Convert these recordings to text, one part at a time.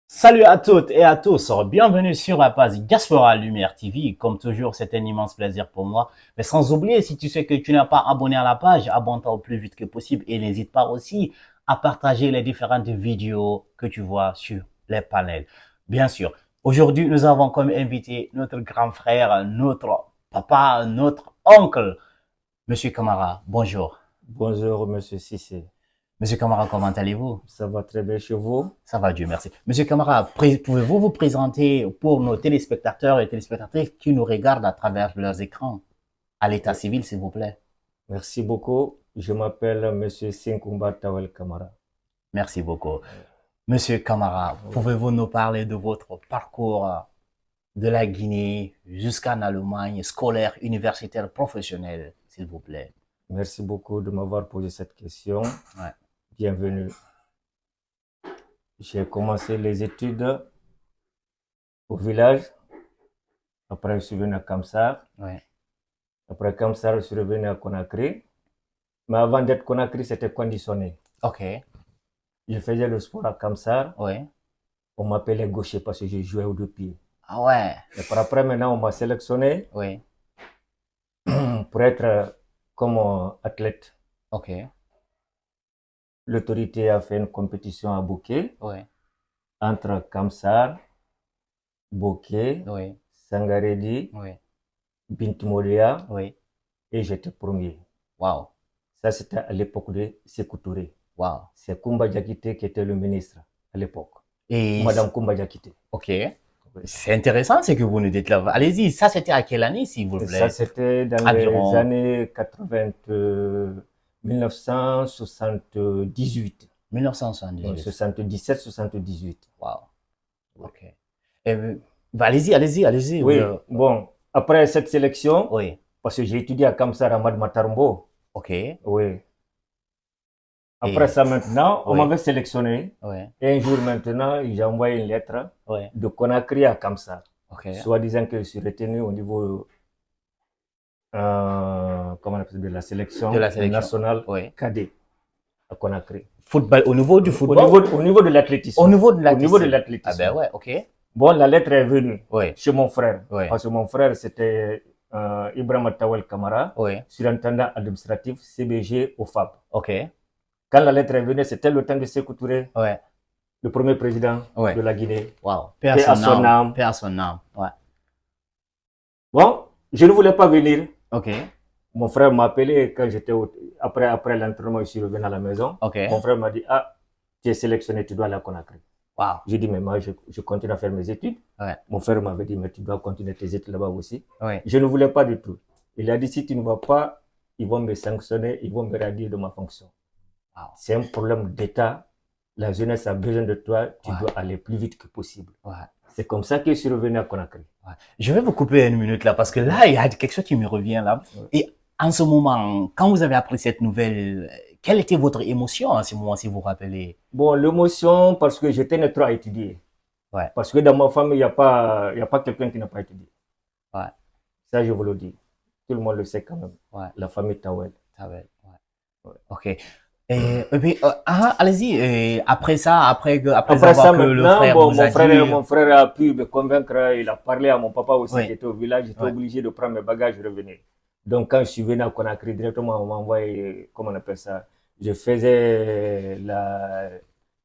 Salut à toutes et à tous, bienvenue sur la page Diaspora Lumière TV. Comme toujours, c'est un immense plaisir pour moi. Mais sans oublier, si tu sais que tu n'es pas abonné à la page, abonne-toi au plus vite que possible et n'hésite pas aussi à partager les différentes vidéos que tu vois sur les panels. Bien sûr, aujourd'hui, nous avons comme invité notre grand frère, notre papa, notre oncle, Monsieur Camara. Bonjour. Bonjour, Monsieur Cissé. Monsieur Camara, comment allez-vous? Ça va très bien chez vous? Ça va, Dieu merci. Monsieur Camara, pouvez-vous vous présenter pour nos téléspectateurs et téléspectatrices qui nous regardent à travers leurs écrans à l'état Oui. civil, s'il vous plaît? Merci beaucoup. Je m'appelle Monsieur Sinkumba Tawel Kamara. Merci beaucoup. Monsieur Camara, Oui. pouvez-vous nous parler de votre parcours de la Guinée jusqu'en Allemagne, scolaire, universitaire, professionnel, s'il vous plaît? Merci beaucoup de m'avoir posé cette question. Ouais. Bienvenue. J'ai commencé les études au village. Après, je suis venu à Kamsar. Ouais. Après Kamsar, je suis revenu à Conakry. Mais avant d'être Conakry, c'était conditionné. Ok. Je faisais le sport à Kamsar. Ouais. On m'appelait gaucher parce que je jouais aux deux pieds. Ah ouais. Et par après, maintenant, on m'a sélectionné Oui. pour être comme athlète. Ok. L'autorité a fait une compétition à Bouquet Ouais. entre Kamsar, Bouquet, Oui. Sangaredi, Oui. Bintimolia Oui. et j'étais premier. Wow. Ça, c'était à l'époque de Sékou Touré. Wow. C'est Koumba Diakité qui était le ministre à l'époque. Et Madame Koumba Diakité. ok. Oui. C'est intéressant ce que vous nous dites là. Allez-y, ça c'était à quelle année, s'il vous Et ça, plaît? c'était dans Environ les années 80, 1978. 1978. 77, 78. Wow. Oui. Ok. Allez-y, allez-y, allez-y. Oui, bon, après cette sélection, Oui. parce que j'ai étudié à Kamsar Ahmad Matarmbo. Ok. Oui. Après Et ça, maintenant, on oui, m'avait sélectionné. oui, Et un jour maintenant, j'ai envoyé une lettre oui. de Conakry à Kamsar, Ok. soit disant que je suis retenu au niveau comment on appelle, de la De sélection la sélection. nationale Oui. cadet à Conakry. Football, au niveau du Au football? niveau, au niveau de l'athlétisme. Au niveau de Au niveau de l'athlétisme. Ah l'athlétisme. ben ouais, ok. Bon, la lettre est venue Oui, chez mon frère. oui, Parce que mon frère, c'était Ibrahim Tawel Kamara, oui. surintendant administratif CBG au FAB. Ok. Quand la lettre est venue, c'était le temps de Sékou Touré, Ouais, le premier président ouais. de la Guinée. Wow. Paix à son âme. Paix à son âme. Ouais. Bon, je ne voulais pas venir. Ok. Mon frère m'a appelé quand j'étais après l'entraînement, je suis revenu à la maison. Ok. Mon frère m'a dit, ah, tu es sélectionné, tu dois aller à Conakry. Wow. J'ai dit, mais moi, je continue à faire mes études. Ouais. Mon frère m'avait dit, mais tu dois continuer tes études là-bas aussi. Ouais. Je ne voulais pas du tout. Il a dit, si tu ne vas pas, ils vont me sanctionner, ils vont me radier de ma fonction. Wow. C'est un problème d'État. La jeunesse a besoin de toi, tu Ouais. dois aller plus vite que possible. Ouais. C'est comme ça que je suis revenu à Conakry. Ouais. Je vais vous couper une minute là parce que là, il y a quelque chose qui me revient là. Ouais. Et en ce moment, quand vous avez appris cette nouvelle, quelle était votre émotion en ce moment, si vous vous rappelez? Bon, l'émotion, parce que j'étais né trop à étudier. Ouais. Parce que dans ma famille, il n'y a pas quelqu'un qui n'a pas étudié. Ouais. Ça, je vous le dis. Tout le monde le sait quand même. Ouais. La famille Tawel. Ouais. Ouais. Ok. Et puis, allez-y. Et après ça, après Après avoir ça, que le maintenant, frère bon, vous a mon frère a pu me convaincre. Il a parlé à mon papa aussi Oui. qui était au village. J'étais Ouais. obligé de prendre mes bagages et revenir. Donc, quand je suis venu à Conakry, directement, on m'a envoyé, comment on appelle ça? Je faisais la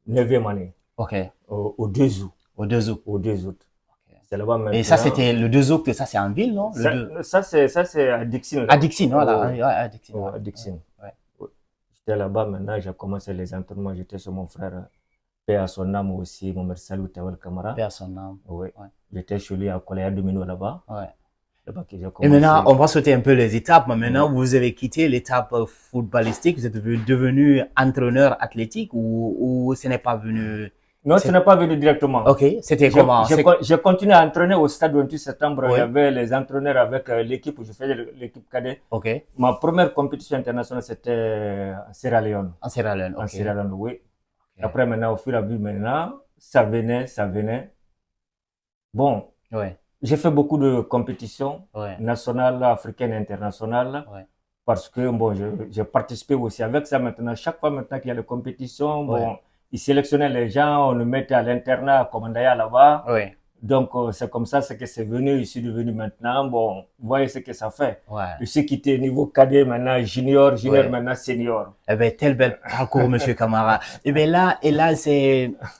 9e année, Ok. au 2 août. Au 2 août. Au 2 août. Ok. C'est là-bas maintenant. Et ça, c'était le 2 août, ça c'est en ville, non? Le 2. Ça, c'est à Dixine. À Dixine, voilà. Oh, Ouais, à Dixine. oh, Ouais. à Dixine. Ouais. Ouais. J'étais là-bas maintenant, j'ai commencé les entraînements. J'étais sur mon frère, paix à son âme aussi, mon Salou Tawel Kamara. Paix à son âme. Oui. Ouais. J'étais chez lui à Koléa Domino là-bas. Ouais. Là-bas que j'ai Et commencé. maintenant, on va sauter un peu les étapes. Maintenant, Ouais. vous avez quitté l'étape footballistique, vous êtes devenu entraîneur athlétique ou ce n'est pas venu? Non, ce n'est pas venu directement. Ok, c'était comment? J'ai continué à entraîner au stade 28 septembre. Oui. Il y avait les entraîneurs avec l'équipe où je faisais l'équipe cadet. Ok. Ma première compétition internationale, c'était en Sierra Leone. En Sierra Leone, En ok. Sierra Leone, oui. Ok. Après, maintenant, au fur et à mesure, maintenant, ça venait. Bon, Ouais, j'ai fait beaucoup de compétitions ouais, nationales, africaines et internationales. ouais. Parce que bon, j'ai participé aussi avec ça maintenant. Chaque fois maintenant qu'il y a des compétitions, bon, Ouais. ils sélectionnaient les gens, on nous mettait à l'internat à Komandaya là-bas. Oui. Donc, c'est comme ça, c'est que c'est venu, je suis devenu maintenant. Bon, vous voyez ce que ça fait. Ouais. Je suis quitté niveau cadet, maintenant junior, Ouais. maintenant senior. Eh ben, tel bel parcours, monsieur Camara. Eh ben là,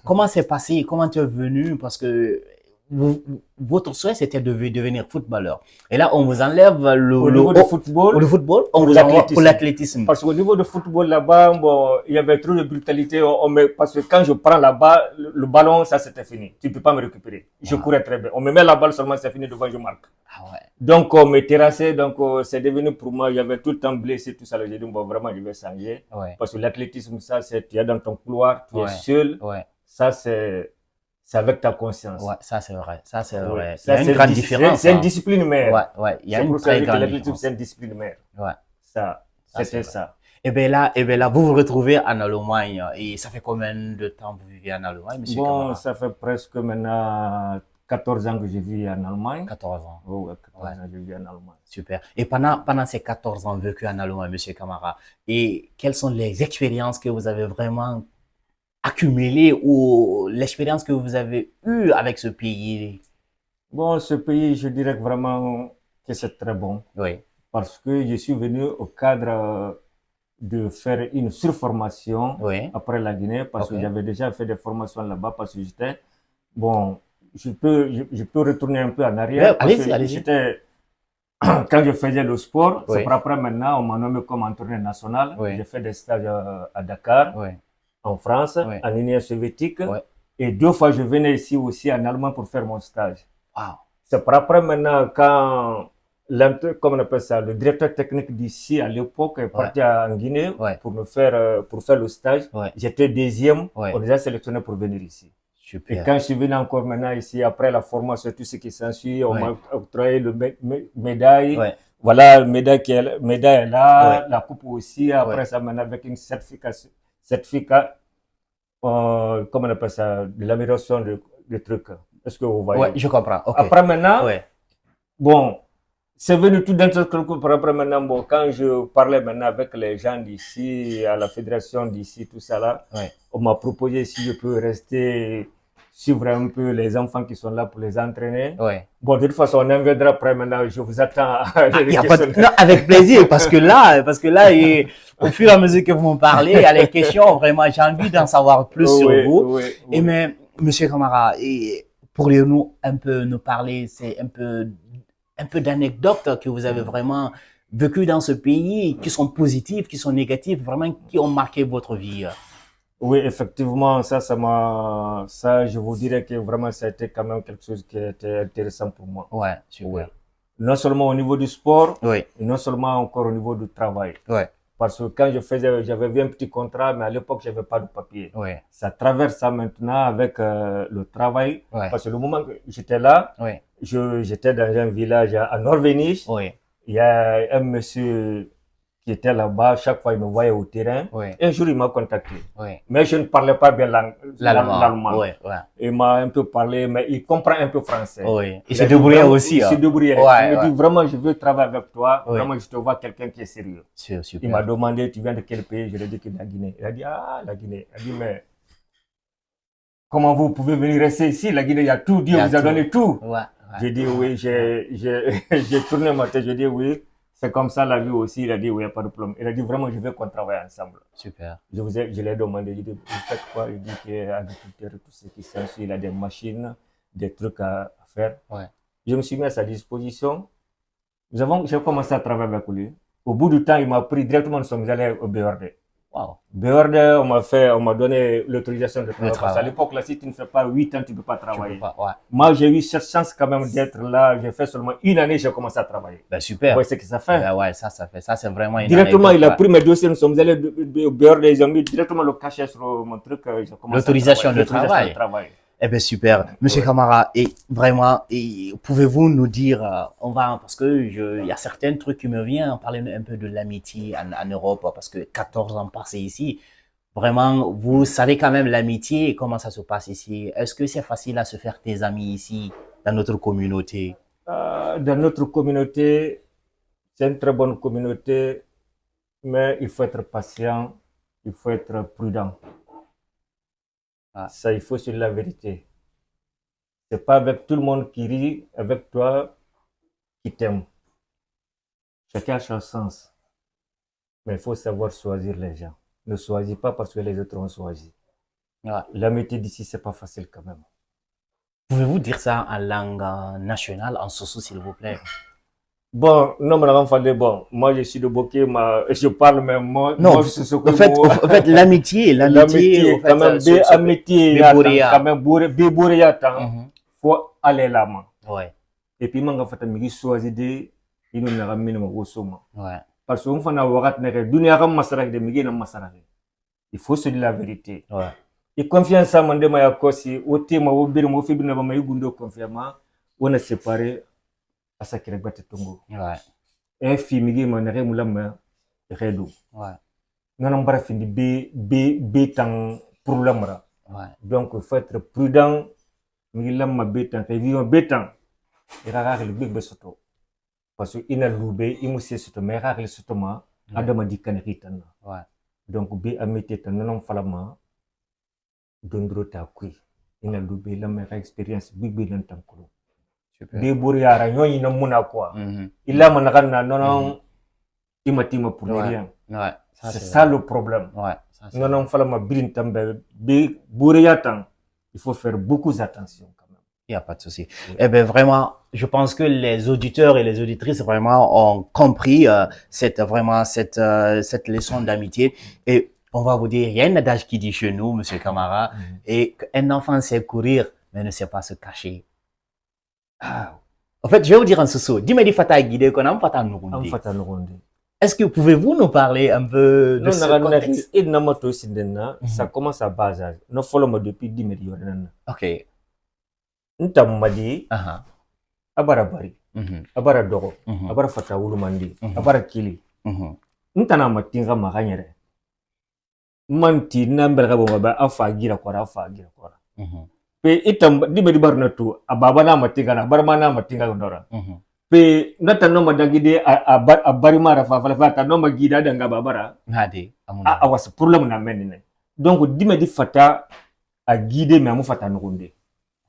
comment c'est passé? Comment tu es venu? Parce que votre souhait, c'était de devenir footballeur. Et là, on vous enlève Au niveau du football, le football, on pour vous envoie pour l'athlétisme. l'athlétisme. Parce qu'au niveau de football là-bas, bon, il y avait trop de brutalité. Parce que quand je prends là-bas, le ballon, ça c'était fini. Tu ne peux pas me récupérer. Je courais très bien. On me met la balle seulement, c'est fini devant, je marque. Ah ouais. Donc, on me terrassait. Donc, c'est devenu pour moi, il y avait tout le temps blessé, tout ça. J'ai dit, bon, vraiment, je vais changer. Ouais. Parce que l'athlétisme, ça, c'est, tu es dans ton couloir, tu es Ouais. seul. Ouais. Ça, c'est avec ta conscience. Ouais, ça c'est vrai. Ça c'est Oui. vrai. Ça, Il y a une grande différence. C'est une discipline humaine. Ouais, ouais. Il y a C'est une pour ça très que grande l'athlétisme, différence. c'est une discipline humaine. Ouais. Ça, Ça, c'est c'était vrai. ça. Et bien là, vous vous retrouvez en Allemagne. Et ça fait combien de temps vous vivez en Allemagne, monsieur Bon, Camara? ça fait presque maintenant 14 ans que je vis en Allemagne. 14 ans. Oh, ouais, 14 Ouais. ans que je vis en Allemagne. Super. Et pendant ces 14 ans vécus en Allemagne, monsieur Camara, et quelles sont les expériences que vous avez vraiment accumulées ou l'expérience que vous avez eue avec ce pays? Bon, ce pays, je dirais vraiment que c'est très bon Oui. parce que je suis venu au cadre de faire une surformation Oui. après la Guinée parce Ok. que j'avais déjà fait des formations là-bas parce que j'étais, bon, je peux retourner un peu en arrière Ouais, parce allez-y, que allez-y. j'étais, quand je faisais le sport, Oui. c'est pour après maintenant, on m'a nommé comme entraîneur national. Oui. J'ai fait des stages à Dakar, Oui. en France, Oui. en Union soviétique. Oui. Et 2 fois, je venais ici aussi en Allemagne pour faire mon stage. Wow. C'est pour après maintenant, quand comment on appelle ça, le directeur technique d'ici à l'époque est parti en Guinée Ouais. pour faire le stage. Ouais. J'étais deuxième, Ouais. on nous a sélectionné pour venir ici. Super. Et quand je suis venu encore maintenant ici, après la formation, tout ce qui s'ensuit, on m'a octroyé le médaille. Ouais. Voilà, la médaille est là, Ouais. la coupe aussi. Après ça, maintenant, avec une certificat, comment on appelle ça, de l'amélioration de trucs. Est-ce que vous voyez? Ouais, je comprends. Ok. Après maintenant, Ouais. bon, c'est venu tout d'un seul coup. Après maintenant, bon, quand je parlais maintenant avec les gens d'ici, à la fédération d'ici, tout ça là, Ouais. on m'a proposé si je peux rester, suivre un peu les enfants qui sont là pour les entraîner. Ouais. Bon, de toute façon, on en viendra après maintenant, je vous attends. Y a pas de... Non, avec plaisir, parce que là, au fur et à mesure que vous me parlez, il y a les questions, vraiment, j'ai envie d'en savoir plus sur vous. Oui, Et mais, monsieur Camara, pourriez-vous un peu nous parler, c'est un peu d'anecdotes que vous avez vraiment vécues dans ce pays, qui sont positives, qui sont négatives, vraiment, qui ont marqué votre vie? Oui, effectivement, ça, je vous dirais que vraiment, ça a été quand même quelque chose qui était intéressant pour moi. Ouais, super. Oui. Non seulement au niveau du sport, Oui. et non seulement encore au niveau du travail. Ouais. Parce que quand j'avais vu un petit contrat, mais à l'époque, j'avais pas de papier. Ouais. Ça traverse ça maintenant avec le travail. Ouais. Parce que le moment que j'étais là, Ouais. j'étais dans un village à Norvénie. Ouais. Il y a un monsieur qui était là-bas, chaque fois il me voyait au terrain. Ouais. Un jour, il m'a contacté. Ouais. Mais je ne parlais pas bien l'allemand. Ouais, ouais. Il m'a un peu parlé, mais il comprend un peu français. Oui. Il se débrouillait aussi. Il se débrouillait. Ouais, Il me dit vraiment, je veux travailler avec toi. Oui. Vraiment, je te vois quelqu'un qui est sérieux. Super. Il m'a demandé, tu viens de quel pays? Je lui ai dit que de la Guinée. Il a dit, ah, la Guinée. Il a dit, mais comment vous pouvez venir rester ici? La Guinée, il y a tout. Dieu vous a donné tout. Ouais. J'ai dit oui, j'ai tourné ma tête, j'ai dit oui. C'est comme ça la vie aussi. Il a dit oui, il n'y a pas de problème. Il a dit vraiment, je veux qu'on travaille ensemble. Super. Je l'ai demandé, je dit, vous faites quoi? Il dit qu'il est agriculteur, tout ce qui s'ensuit, il a des machines, des trucs à faire. Ouais. Je me suis mis à sa disposition. J'ai commencé à travailler avec lui. Au bout du temps, il m'a pris directement, nous sommes allés au BRD. Wow. BRD, on m'a donné l'autorisation de travailler. Parce qu'à l'époque, là, si tu ne fais pas 8 ans, tu ne peux pas travailler. Ouais. Moi, j'ai eu cette chance quand même d'être là. J'ai fait seulement 1 année, j'ai commencé à travailler. Ben, super. Ouais, c'est ce que ça fait. Ben, ouais, ça fait. Ça, c'est vraiment une Directement, anecdote, il a pris mes dossiers, nous sommes allés au BRD, ils ont mis directement le cachet sur mon truc. L'autorisation de travail. Eh bien, super. Monsieur Camara, et vraiment, pouvez-vous nous dire, parce que il y a certains trucs qui me viennent, parler un peu de l'amitié en Europe, parce que 14 ans passés ici, vraiment, vous savez quand même l'amitié et comment ça se passe ici. Est-ce que c'est facile à se faire des amis ici, dans notre communauté? Dans notre communauté, c'est une très bonne communauté, mais il faut être patient, il faut être prudent. Ah. Ça, il faut se dire la vérité. C'est pas avec tout le monde qui rit avec toi qui t'aime. Chacun a son sens. Mais il faut savoir choisir les gens. Ne choisis pas parce que les autres ont choisi. Ouais. L'amitié d'ici, c'est pas facile quand même. Pouvez-vous dire ça en langue nationale, en soso, s'il vous plaît? Bon, non, mais bon, moi je suis de Boké, je parle même moi. Non, moi, c'est ce que en fait, l'amitié, l'amitié, quand même, amitié, quand même, béboria, faut aller là-bas. Ouais. Et puis, manga fata migi choisi de, il nous n'a mis au sommet. Ouais. Parce qu'on fait un warat nere, dunia kam masarak de migi na masarak. Il faut se dire la vérité. Ouais. Et confiance à mande ma yakosi, au thème, au bir, au fibre, na ma yugundo confiamment, on a séparé à sa kirabate tongo. Ouais. Un film migi manere moulama redo. Ouais. Non, on va finir bétan problème là. Ouais. Donc, il faut être prudent. Migi lama bétan, vivons bétan. Il a le big besoto. Parce qu'il a loubé, il m'a dit que mais il a le sotoma, Adam dit qu'il Ouais. donc, bé amité tan non falama, dondro ta kui. Il a loubé, la meilleure expérience, big bilan tankolo. Bé bouriara, yon ina muna quoi. Il a managana, non, il m'a dit pour rien. Ouais. C'est ça le problème. Ouais. Non, falama bilin tambe, bé bouriatan, il faut faire beaucoup d'attention quand même. Il n'y a pas de souci. Oui. Eh bien, vraiment, je pense que les auditeurs et les auditrices vraiment ont compris cette leçon d'amitié. Et on va vous dire, il y a un adage qui dit chez nous, Monsieur Camara, et qu'un enfant sait courir, mais ne sait pas se cacher. Ah. En fait, je vais vous dire en soso. Dis-moi di fata guidé qu'on a fata nurundi. Est-ce que pouvez-vous nous parler un peu de ce contexte? Ça commence à bas âge. Nous follow depuis 10 millions. Ok. Ntamadi, abara bari, abara dogo, abara fata ulumandi, abara kili. Ntana matinga maganyere. Manti nambelga bomba afa gira kwara. Pe itam di barna tu ababa na matinga na barma na matinga ndora. Pe nata no madagide abari mara fa fata no magida danga babara. Ngade amuna. Awas problème na menine. Donc di fata a guider mais amu fata nukunde.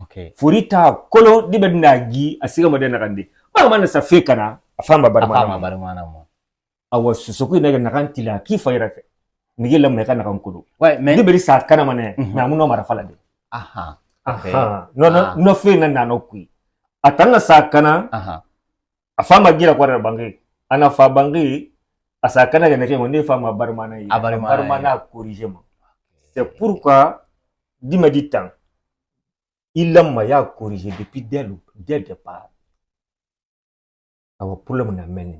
Okay. Furita kolo di bedna gi asiga modena kandi. Ba mana sa fekana afamba barmana mo. Awas susuku ina na kantila ki fayra fe. Migela me kana kankulu. Ouais, mais di beri sa kana mane na amu no mara fala de. Aha. Okay. No fe na no kui. Atanga sa kana. Afama gira kwa bangi. Ana fa bangi asakana ga nake monde fama barmana yi. Barmana corriger mo. C'est pourquoi di meditant il m'a corrigé depuis dès le départ. Avoir problème na meni.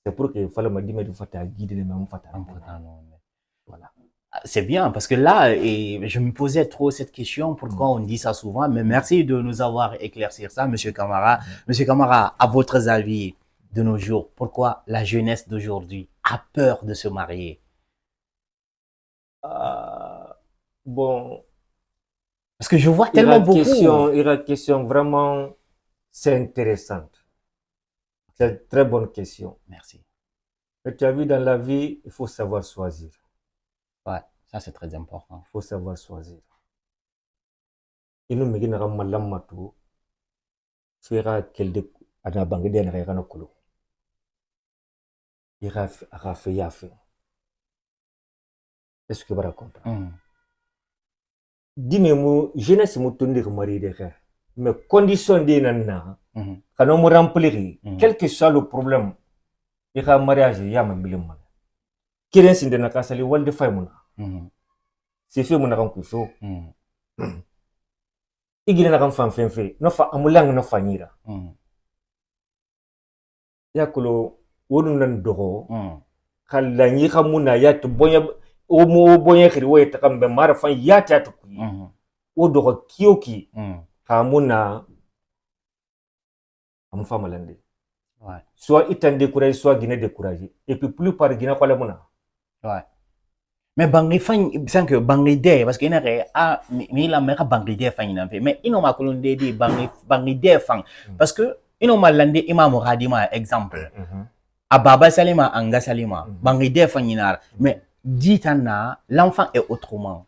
C'est pour que il fallait me dire de faire guider les mêmes fata. Voilà. C'est bien parce que là, et je me posais trop cette question, pourquoi on dit ça souvent, mais merci de nous avoir éclairci ça, Monsieur Camara. Monsieur Camara, à votre avis de nos jours, pourquoi la jeunesse d'aujourd'hui a peur de se marier? Bon. Parce que je vois tellement beaucoup. La question vraiment, c'est intéressante. C'est une très bonne question. Merci. Mais tu as vu dans la vie, il faut savoir choisir. Ouais, ça c'est très important. Il faut savoir choisir. Il nous met dans malam matu, fera quel de ana bangede na kana kulu. Il a fait yafe. Est-ce que vous comprenez? Dis-moi, jeunesse mu tourner mari de faire. Mais condition de nana, quand on me remplit, quel que soit le problème, il y a un mariage, il y a un million. Qui est dans la casa, il y a des femmes. C'est fait mon argent kuso. Il y a un enfant fait, non fa amulang no fanira. Ya kulo wonunan dogo, kalanyi kamuna ya tu bonya. Omo bonya khiri we ta kambe mara fan ya ta to ku o do kiyoki kamuna am famalande ouais soit itan découragé soit guiné découragé et puis plus par guiné ko la muna ouais mais bangi fan sans que bangi de parce que ina re a mi la mera bangi de fan ina mais ino ma kolonde di bangi de fan parce que ino ma lande imam radima exemple ababa salima anga salima bangi de fan ina mais dit l'enfant est autrement.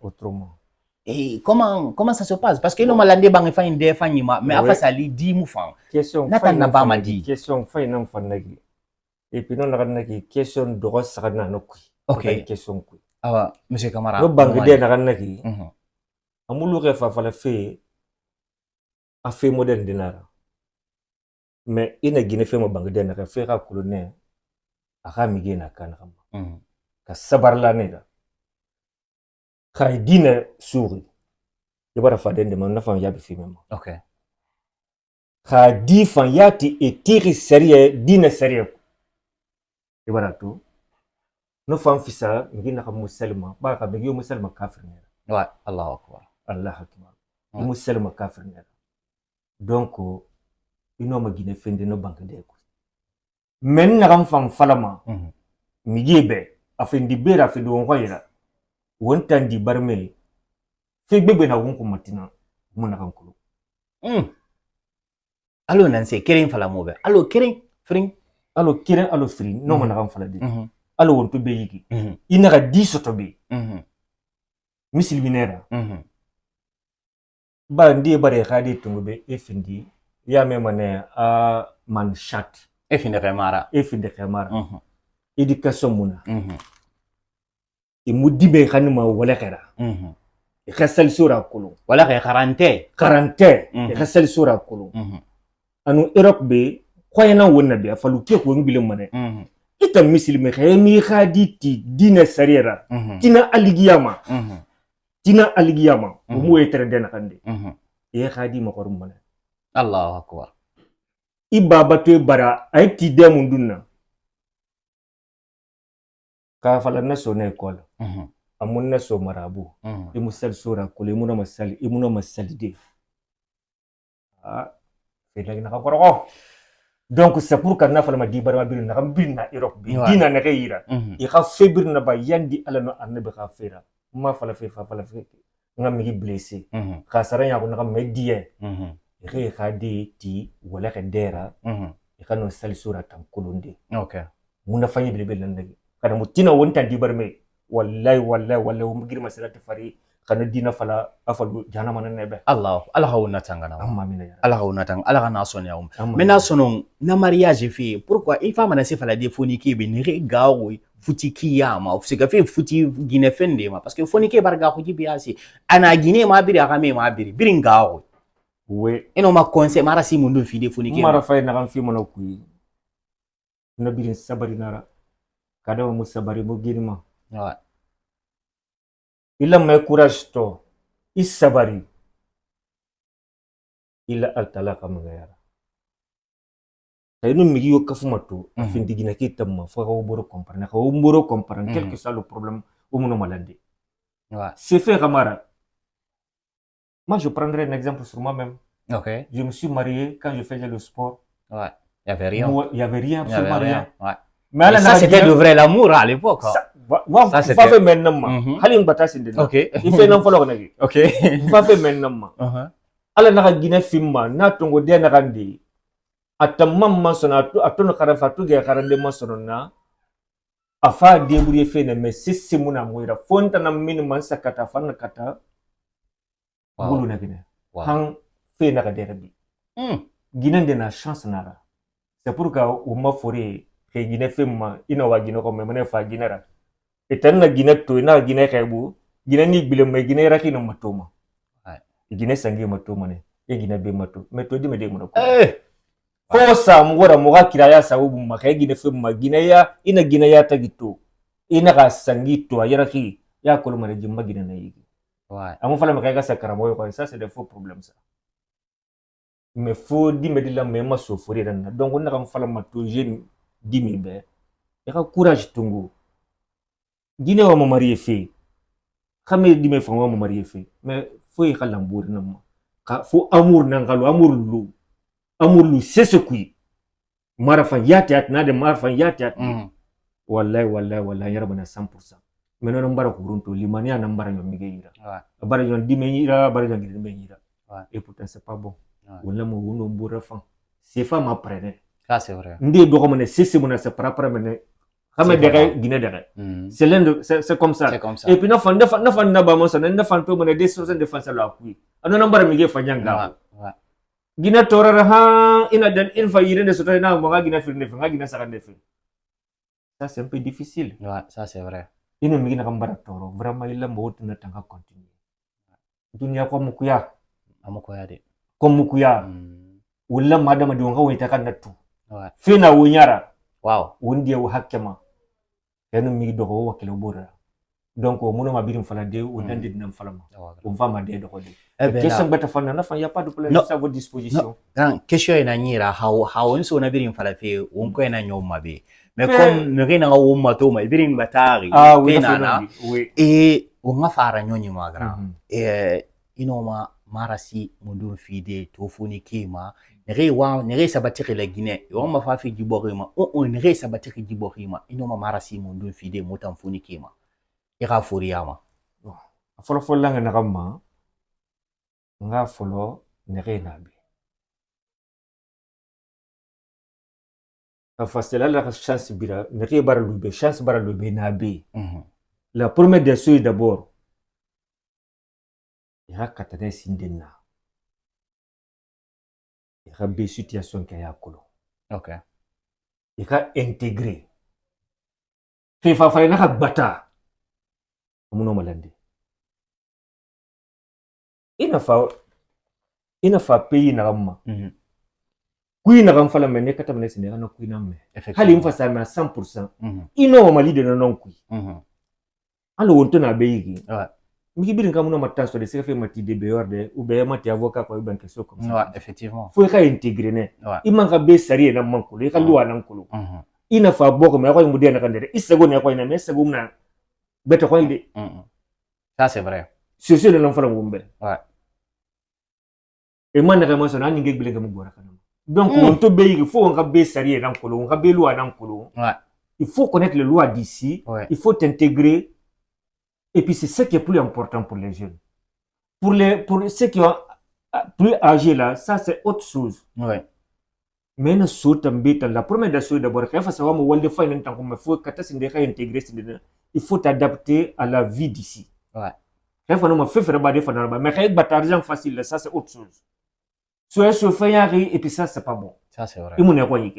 Et comment ça se passe? Parce que nous malande bang fa inde fa nyima mais afa sali di mu fa. Question Nata na ba ma di. Question fa ina mfanagi. Et puis non na question droit ça na no kui. OK. Question kui. Awa monsieur Camara. No bangde na kanaki. Amulu ke fa la fe a fe moderne dinara. Mais ina gine fe mo bangde na ka fe ka kulone aka mige na kana kama. Ka sabar la ne da. Ka dina suri. Yabara fa dende man na fa yabi fi mema. OK. Ka di fan yati e tiri serie dina serie. Yabara to. No fan fisa ngina ka musulman ba ka be yo musulman kafir ne. Ouais, Allahu akbar. Allah akbar. Musulman kafir ne. Donc ino ma gine fende no banque de ko. Men na kam fan falama. Migebe afindi bera fi do ngoyira. Wontan di barme. Fe gbegbe na wonko matina mun na kan kulu. Allo nanse keren fala mobe. Allo keren fring. Allo keren allo fring no man kan fala de. Allo wonto be yiki. Ina ga di soto be. Musliminera. Ba ndi bare khadi tungube e findi ya me mane a man chat. E finde khemara. E finde khemara. Éducation muna. E mudibe khanima wala khara. E khassal sura kulu. Wala kharante. Karante. E khassal sura kulu. Anu Europe be khoyana wonna be afalu ke ko ngile mane. Ita muslimi khaymi khadi ti dina sarira. Tina aligiyama. Tina aligiyama. Mu etere dena kande. E khadi makorum mane. Allahu akbar. Ibaba to bara ay ti demun dunna. Ka fala na so na école. Amun na so marabu. E musal sura ko le muna masal de. Ah, fe la na ko. Donc c'est pour kana fala ma di bara bil na kam bil na Europe bi dina na kayira. E ka febir na ba yandi ala no annabi ka fera. Ma fala fe ngam mi blessé. Ka saranya ko na kam medie. E ka di ti wala ka dera. E ka no sal sura tam kulunde. OK. Muna fanyi bil nan nagi. Kada mutina wonta di barme wallahi mu girma salatu fari kana dina fala afalu janama nan nebe. Allah hauna tangana. Amma mina ya. Allah hauna tang Allah kana sonya Mena sonon na mariage fi pourquoi il femme na se fala de foniki be ni gawo futi kiyama of se ka fe futi gine fende ma parce que foniki barga ko jibi asi ana gine ma biri aka me ma biri birin gawo. We eno ma conseil mara si mundu fi de foniki mara fay na kan fi mono kuyi na birin sabari nara kada mu sabari mu girma. Ouais. Il a mai courage to isabari ila altala kamagayara tayno migi yo kafumato afindi gina kitamma fa ko boro comprendre quel que soit le problème au mono malade. Ouais. C'est fait Ramara. Moi je prendrai un exemple sur moi-même. OK. Je me suis marié quand je faisais le sport. Ouais. Il y avait rien. Il y avait rien, absolument rien. Ouais. Mais ça c'était le vrai l'amour à l'époque. Ça c'était fait maintenant. Halin batasi ndena. OK. Il fait non follow nagi. OK. Va fait maintenant. Ala na gina fimma na tongo de na gandi. Atamam masona atono karafatu ge karande masona afa debrouiller fait mais sisi muna moira fonta na min man sakata fan kata. Bulu na gina. Han fait na gaderabi. Gina de na chance nara. C'est pourquoi on m'a foré que gina fimma ina wa gina ko memane fa gina ra. Etanna gina to ina gina kaibu gina ni bile me gina raki no matoma. Gina sangi matoma ne e gina be mato metodi me de mo ko. Fosa mugora muga kiraya sababu maka gina fimma gina ya ina gina ya tagito ina ga sangi to ayaraki ya kolma de jimma gina na yigi. Ouais. Amu fala maka ga sakara moyo ko ça c'est des faux problèmes ça. Mais faut di me de la même sofori dan donc on na fala mato jeune di mi be. Ya ka courage tungu. Gine wa marié fait xamé di me fa wa marié fait mais faut y xalambour nam ka faut amour nangalu amour lu c'est ce qui marafa yati na de marafa yati wallahi yarabana 100%. Mais non mbara ko runto limania na mbara yo migeyira bara yon di menyira bara yon di menyira et pourtant c'est pas bon. Wala mo wono mbura fa c'est femme après. Ça c'est vrai. Ndi do ko mane c'est mon c'est par après C'est comme ça. Et puis, na fan to mona des sources de défense la kui. Ano nambara mige fanyanga. Gina torara ha ina dan infa yire de sota na mo gina firne fa gina sakande fi. Ça c'est un peu difficile. Ouais, ça c'est vrai. Ino migi na kambara toro, vraiment ila mo tuna tanga continuer. Dunia kwa mukuya. Amukuya de. Kwa mukuya. Wala madama diwanga wita kan natu. Ouais. Fina wunyara. Wow. Wundi ya hakema. Yanu migi dogo wakile ubura. Donc mono mabirim fala de ou dandi dinam fala ma. On va ma de dogo de. Question beta fana na fa y a pas de problème à votre disposition. Grand question ina nyira how nso na birim fala fe on ko ina nyoma be. Mais comme ne rena o mato ma birim batari. Ah oui, oui. Et on nga fara nyonyi ma grand. Inoma marasi mundun fide tofuni kema nere sabatiri la Guinée yo ma fa fi giborima on nere sabatiri giborima inoma marasi mundun fide motam funi kema ira furiyama folo langa na kama nga folo nere nabi afastela la chance bira nere bara lube chance bara lube nabi la première des choses d'abord il y a katane sindena il y a des situations qui ya kolo OK il y a intégré fa fa na bata amuno malande ina fa pays na ramma kui na ram fala mene kata mene sine na kui na me hali mfa sa na 100% ino mali de non kui alo wonto na beyi mi birin kamuno matanso de se fait mati de beorde ou be mati avocat ko banque so comme ça ouais effectivement faut ka intégrer ne imanga be sari na mankulo e ka luwa nan kulo ina fa boko me ko mu de na kandere isego ne ko ina me sego na beta ko inde ça c'est vrai c'est le non fala ngumbe ouais e man na mo so na ninge gbele ngamu gora kana donc on to be il faut on ka be sari na kulo on ka be luwa nan kulo ouais il faut connaître les lois d'ici il faut t'intégrer. Et puis c'est ce qui est plus important pour les jeunes. Pour ceux qui ont plus âgés là, ça c'est autre chose. Ouais. Mais ne saute la première des choses d'abord, il faut savoir il faut t'adapter à la vie d'ici. Ouais. Mais argent facile, ça c'est autre chose. Soit ce fait et puis ça c'est pas bon. Ça c'est vrai. Ouais.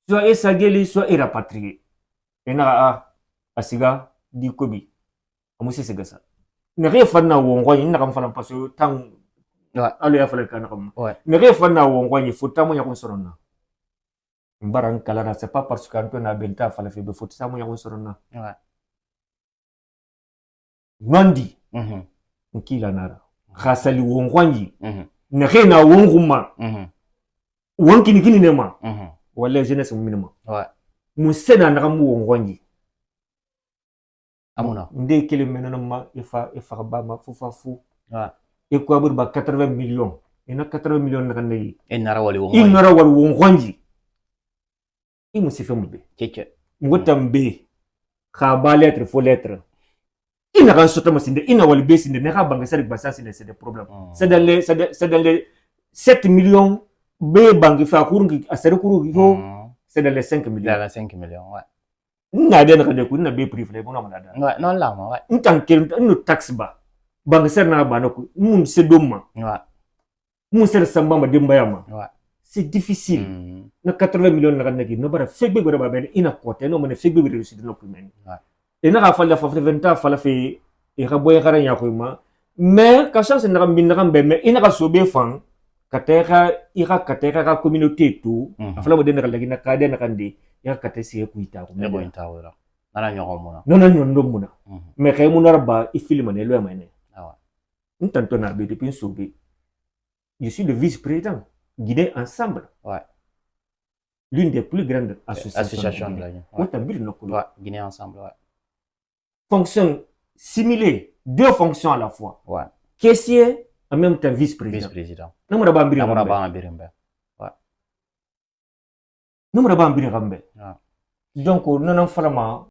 Soit esageli, soit rapatrié. Et na asiga di kobi. Amusi segasa. Nere fana wongwa ina kam fana paso tang alo ya fala kana kam. Nere fana wongwa ni futa mo ya konsorona. Mbaran kala c'est pas parce qu'Anto na benta fala fe be futa mo ya konsorona. Ouais. Nondi. Nkila nara. Khasali wongwa ni. Nere na wonguma. Wonki ni kini nema. Wala jeunesse minima. Ouais. Musena na kam wongwa ni. Amuna ndé kele menanama ifa bama fufafu wa e ko abur ba 80 millions ina 80 millions na kanay inara wali wongonji imu sifa mbe keke ngotambe kha ba lettre fo lettre ina kan sota masinde ina wali besinde ne kha banga sari basa c'est des problèmes c'est dans les 7 millions be bangi fa kurungi asere kuru yo c'est dans les 5 millions dans les 5 millions ouais na de na ko na be privé ko na malada ouais non là ouais ntan kel no tax ba bang ser na ba nako mun se doma ouais mun ser samba ma demba yama ouais c'est difficile na 80 millions na kanaki no bara fegbe go ba ben ina côté no mane fegbe be réussite no kumen ouais et na ka falla fa 20 fala fe e ka boy garan ya ko ma mais ka chance na kam bin na kam be mais ina ka sobe fan kateka ka communauté tout afala mo den na lagi na ka den na kandi ya katesi ku ita ko nebo intawira nana nyoko muna non non muna mais kay muna ba i film ne lo ma ne ah ntanto na be depuis sobe je suis le vice-président Guinée ensemble ouais l'une des plus grandes associations de la Guinée ouais Guinée ensemble ouais fonction simulée deux fonctions à la fois ouais caissier en même temps vice-président namura ba mbirimbe ouais namura ba mbirimbe donc non fala ma